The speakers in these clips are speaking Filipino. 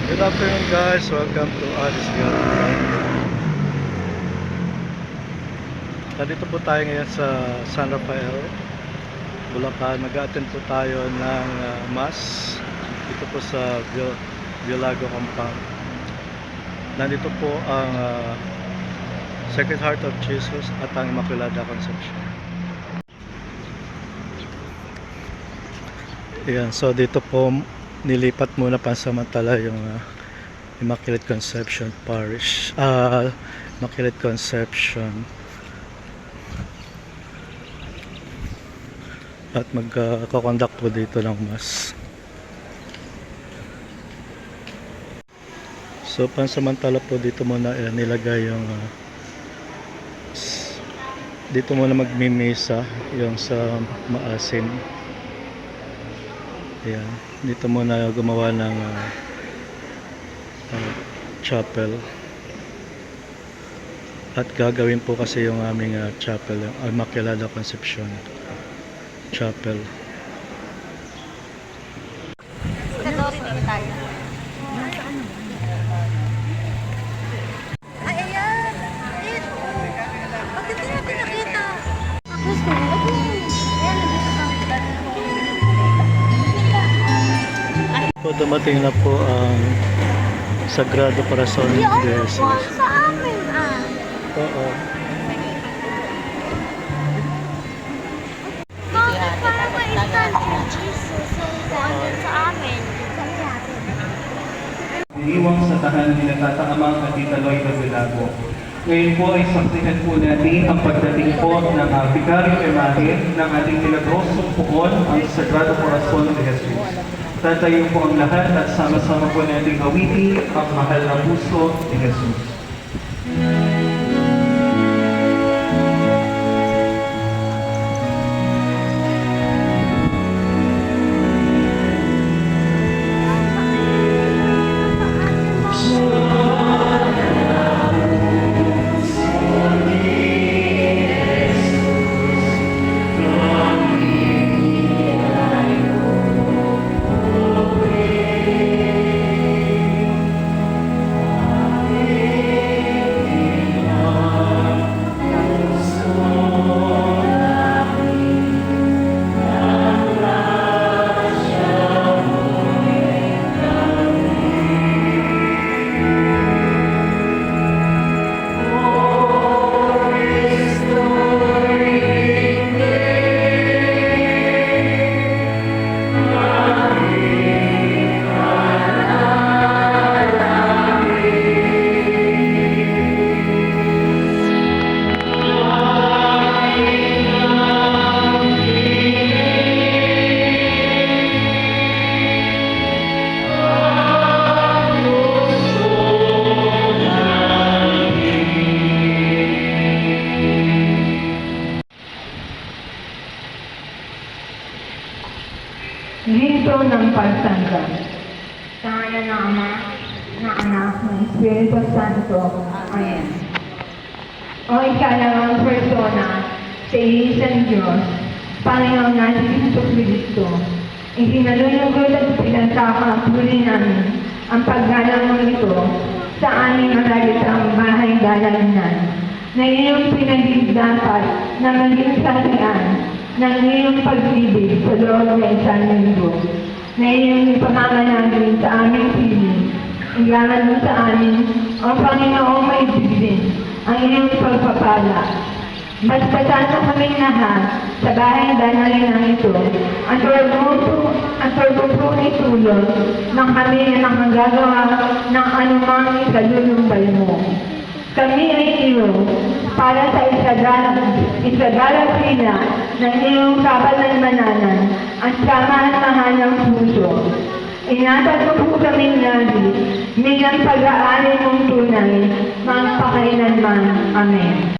Good afternoon guys, welcome to Alice Vlog. Nandito po tayo ngayon sa San Rafael, Bulacan. Mag-attend po tayo ng Mass dito po sa Villago Compound. Nandito po ang Sacred Heart of Jesus at ang Immaculada Conception. Ayan, so dito po nilipat muna pansamantala yung Immaculate Conception Parish, Immaculate Conception, at magkakonduct po dito ng Mass. So pansamantala po dito muna nilagay yung dito muna magmimisa yung sa maasin. Ayan, dito muna gumawa ng chapel. At gagawin po kasi yung aming chapel, yung Immaculada Conception Chapel. Kadori din tayo. Ay, ayan! Bakit hindi natin nakita? Gusto mo? Ayan, nandito Po, dumating na po ang Sagrado Corazon de Jesus. sa amin, Oo. Bakit parang may stand si Jesus? So, andun sa amin. Iniwang sa tahanan ni Natataamang at Tita Loida Villago. Ngayon po ay saksihan po natin ang pagdating po ng Vicario Imahe ng ating milagrosong puon, ang Sagrado Corazon de Jesus. Tatayo po ang lahat at sama-sama po natin awiti ang mahal na puso ni Jesus. Rito ng pagsamba. Sa ngalan ng Ama, ng Anak, ng Espiritu Santo. Amen. O ikalawang persona sa iisang Diyos, Panginoon natin Jesucristo, isinalulugod at pinagkakapuli namin ang paggalang mo ito sa aming maralitang bahay dalanan na iyong pinagdapat na maging sahihan ng iyong pag-ibig sa loob ng isang linggo, na iyong ipamamanagin sa aming piling. Iyaman mo sa amin, o Panginoong maibigin, ang iyong pagpapala. Bastasan na kaming lahat sa bahay danalinang ito, ang turbupong itulong ng kami na nakagagawa ng anumang ikalulumbay mo. Kami ay iyo para sa isagalang sila ng iyong kapalanmananan at samahan-mahan ng puso. Inatag mo po kaming lagi, bilang pag-aari mong tunay, magpakailanman. Amen. Amen.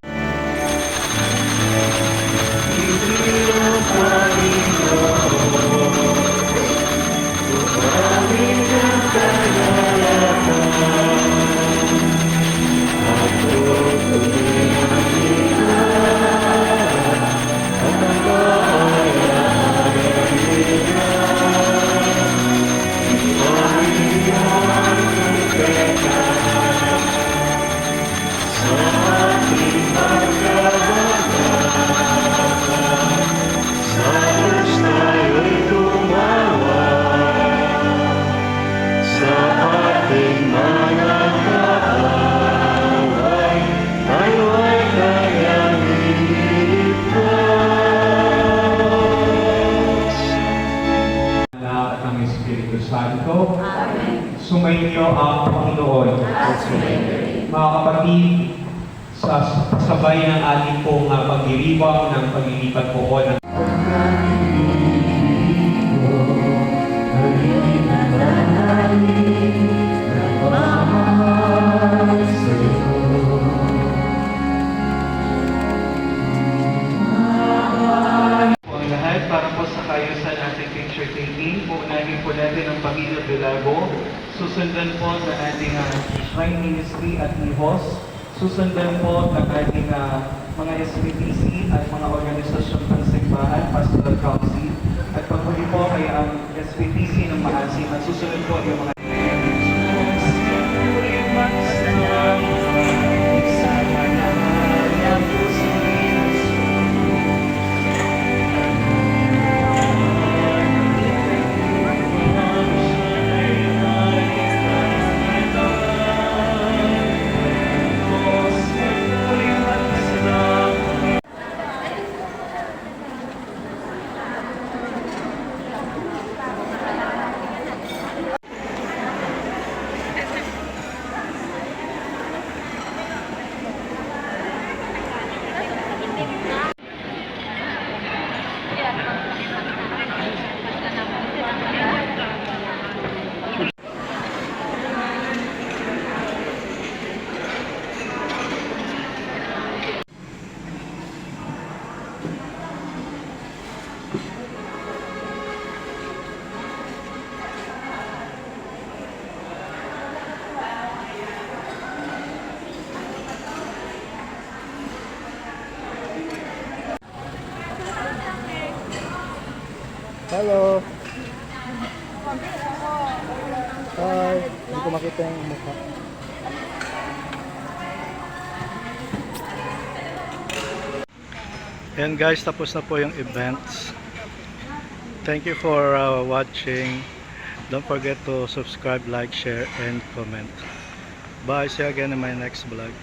Espiritu Santo. Sumainyo ang Panginoon. Mga kapatid, sa sabay ng ating pong pagdiriwang ng paglilipat po ng ang lahat para po sa kayusan ating picture taking. Uunahin po natin ang Pamilya Bilago. Susundan po ng ating Shrine Ministry at Nihos. Susundan po ng ating mga SPTC at mga organisasyon ng simbahan, Pastoral Council. At pagmuli po ay ang SPTC ng Maasim. At susunod po yung mga Hello. Hi. Hindi ko makita yung mukha. And guys, tapos na po yung events. Thank you for watching. Don't forget to subscribe, like, share, and comment. Bye. See you again in my next vlog.